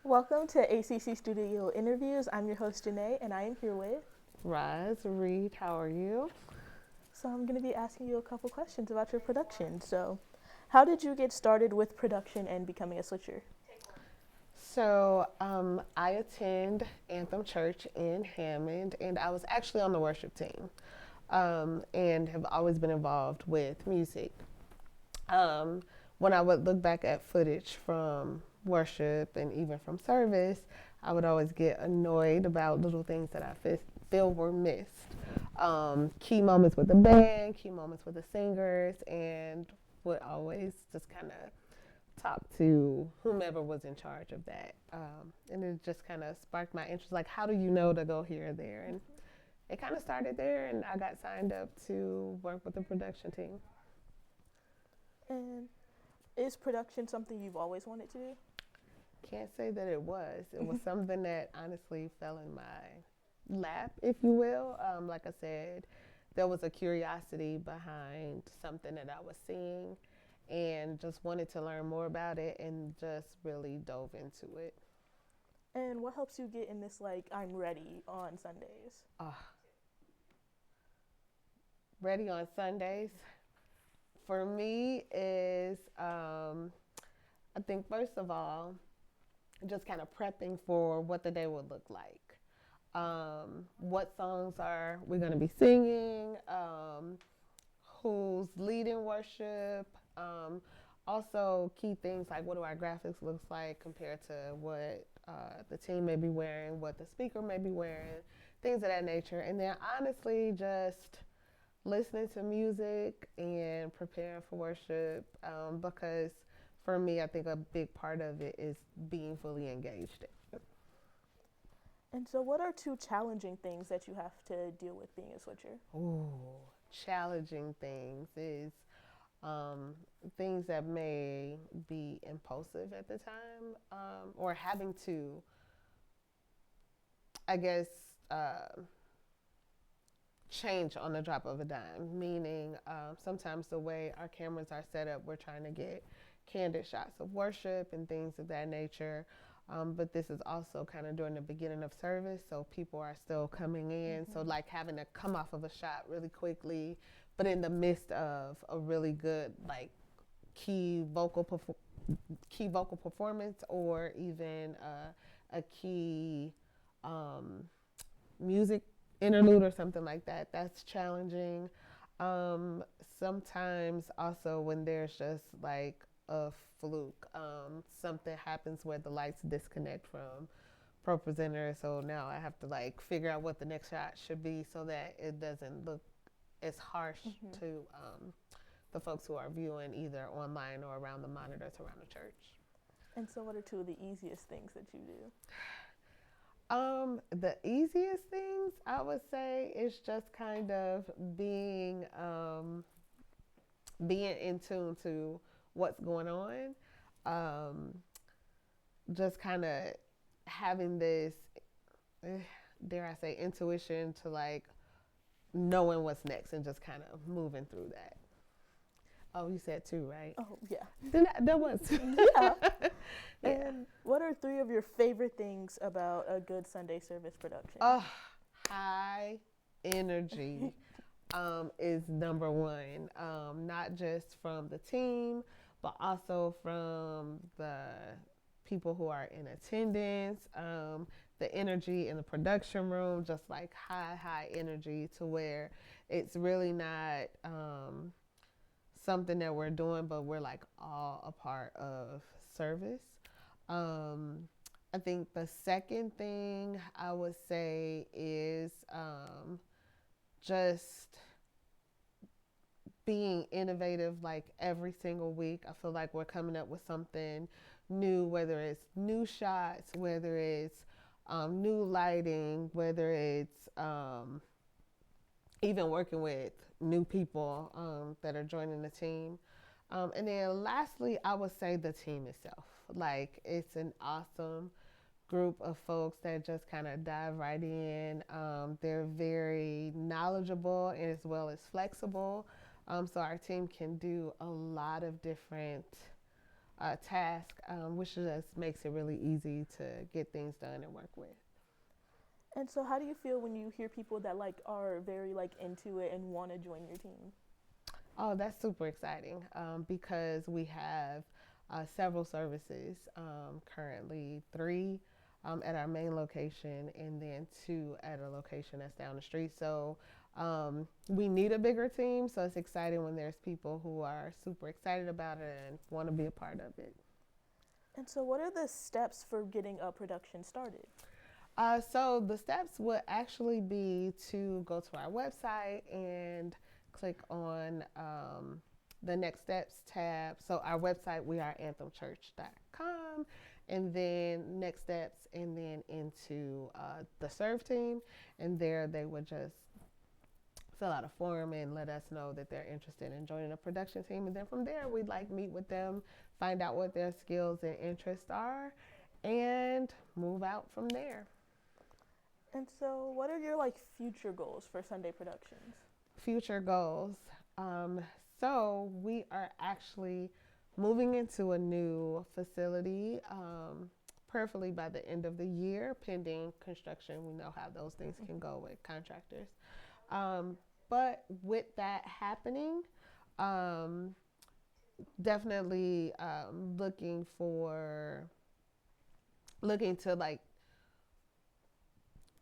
Welcome to ACC Studio Interviews. I'm your host, Janae, and I am here with. Roz Reid, how are you? So, I'm going to be asking you a couple questions about your production. So, how did you get started with production and becoming a switcher? I attend Anthem Church in Hammond, and I was actually on the worship team, and have always been involved with music. Um, when I would look back at footage from worship and even from service, I would always get annoyed about little things that feel were missed. Key moments with the band, key moments with the singers, and would always just kind of talk to whomever was in charge of that. And it just kind of sparked my interest. Like, how do you know to go here or there? And it kind of started there, and I got signed up to work with the production team. And is production something you've always wanted to do? Can't say that it was. It was something that honestly fell in my lap, if you will. Like I said, there was a curiosity behind something that I was seeing and just wanted to learn more about it and just really dove into it. And what helps you get in this, like, I'm ready on Sundays? Uh, Ready on Sundays for me is, I think, first of all, just kind of prepping for what the day would look like. What songs are we going to be singing? Who's leading worship? Also, key things like what do our graphics look like compared to what the team may be wearing, what the speaker may be wearing, things of that nature. And then honestly, just listening to music and preparing for worship because for me, I think a big part of it is being fully engaged. And so, what are two challenging things that you have to deal with being a switcher? Ooh, challenging things is um, things that may be impulsive at the time or having to, I guess, uh, change on the drop of a dime. Meaning, sometimes the way our cameras are set up, we're trying to get candid shots of worship and things of that nature. But this is also kind of during the beginning of service, so people are still coming in. So, like having to come off of a shot really quickly, but in the midst of a really good, like, key vocal perfor- key vocal performance or even a key um, music interlude or something like that. That's challenging. Um, Sometimes also when there's just like a fluke, something happens where the lights disconnect from pro presenter. So now I have to like figure out what the next shot should be so that it doesn't look as harsh to the folks who are viewing either online or around the monitors around the church. And so, what are two of the easiest things that you do? The easiest things I would say is just kind of being in tune to what's going on. Um, just kind of having this, eh, dare I say, intuition to like knowing what's next and just kind of moving through that. Oh, you said two, right? Oh, yeah. Then that was Yeah. yeah. And what are three of your favorite things about a good Sunday service production? Oh, high energy is number one. Not just from the team, but also from the people who are in attendance. The energy in the production room, just like high energy, to where it's really not something that we're doing, but we're like all a part of service. Um, I think the second thing I would say is just being innovative like every single week. I feel like we're coming up with something new, whether it's new shots, whether it's new lighting, whether it's even working with new people that are joining the team. And then lastly, I would say the team itself. Like, it's an awesome group of folks that just kind of dive right in. They're very knowledgeable and as well as flexible. So our team can do a lot of different task, which just makes it really easy to get things done and work with. And so how do you feel when you hear people that like are very like into it and want to join your team? Oh, that's super exciting because we have several services currently, three at our main location and then two at a location that's down the street. So we need a bigger team. So it's exciting when there's people who are super excited about it and want to be a part of it. And so what are the steps for getting a production started? So the steps would actually be to go to our website and click on the next steps tab. So our website, we are anthemchurch.com, and then next steps, and then into the serve team. And there they would just fill out a form and let us know that they're interested in joining a production team. And then from there, we'd like meet with them, find out what their skills and interests are, and move out from there. And so what are your like future goals for Sunday Productions? Future goals. So we are actually moving into a new facility, prayerfully by the end of the year, pending construction. We know how those things can go with contractors. But with that happening, definitely looking to like,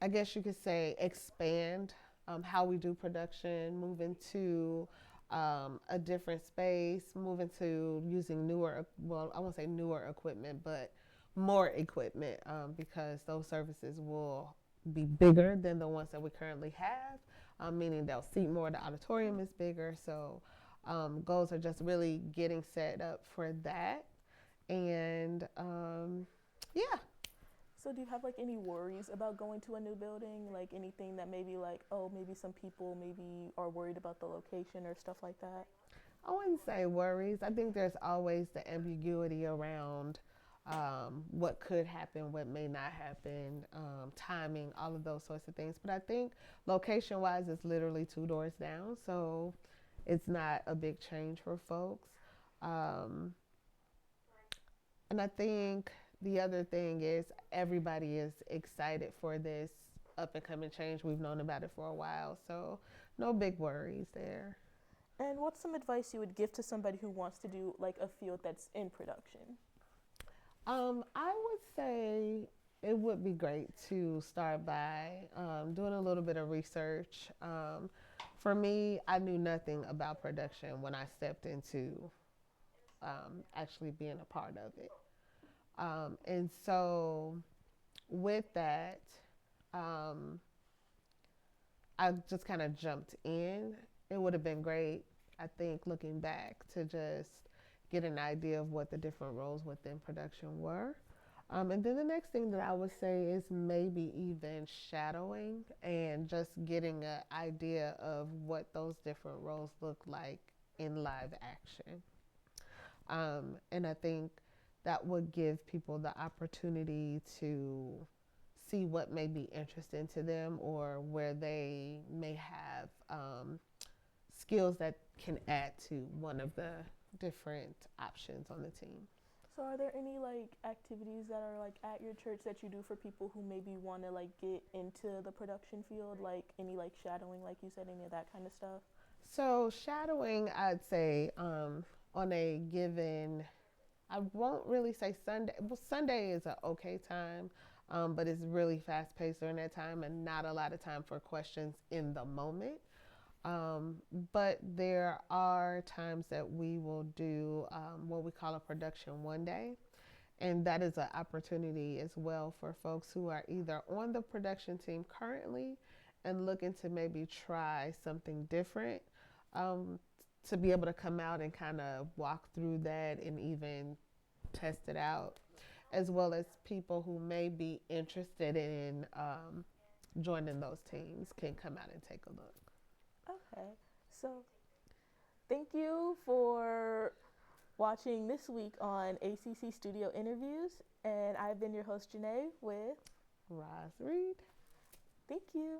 I guess you could say, expand how we do production, move into a different space, move into using newer, well, I won't say newer equipment, but more equipment because those services will be bigger than the ones that we currently have, meaning they'll seat more, the auditorium is bigger. So goals are just really getting set up for that. And yeah. So do you have like any worries about going to a new building? Like anything that maybe like, oh, maybe some people maybe are worried about the location or stuff like that? I wouldn't say worries. I think there's always the ambiguity around what could happen, what may not happen, timing, all of those sorts of things. But I think location wise, it's literally 2 doors down. So it's not a big change for folks. And I think the other thing is everybody is excited for this up and coming change. We've known about it for a while. So no big worries there. And what's some advice you would give to somebody who wants to do like a field that's in production? I would say it would be great to start by doing a little bit of research. For me, I knew nothing about production when I stepped into actually being a part of it. And so with that, I just kind of jumped in. It would have been great, I think, looking back to just get an idea of what the different roles within production were. And then the next thing that I would say is maybe even shadowing and just getting an idea of what those different roles look like in live action. And I think that would give people the opportunity to see what may be interesting to them or where they may have skills that can add to one of the different options on the team. So are there any like activities that are like at your church that you do for people who maybe want to like get into the production field, like any like shadowing, like you said, any of that kind of stuff? So shadowing, I'd say on a given, I won't really say Sunday. Well, Sunday is an okay time, but it's really fast paced during that time and not a lot of time for questions in the moment. But there are times that we will do what we call a production one day. And that is an opportunity as well for folks who are either on the production team currently and looking to maybe try something different, to be able to come out and kind of walk through that and even test it out, as well as people who may be interested in joining those teams can come out and take a look. Okay, so thank you for watching this week on ACC Studio Interviews, and I've been your host, Janae, with Roz Reid. Thank you.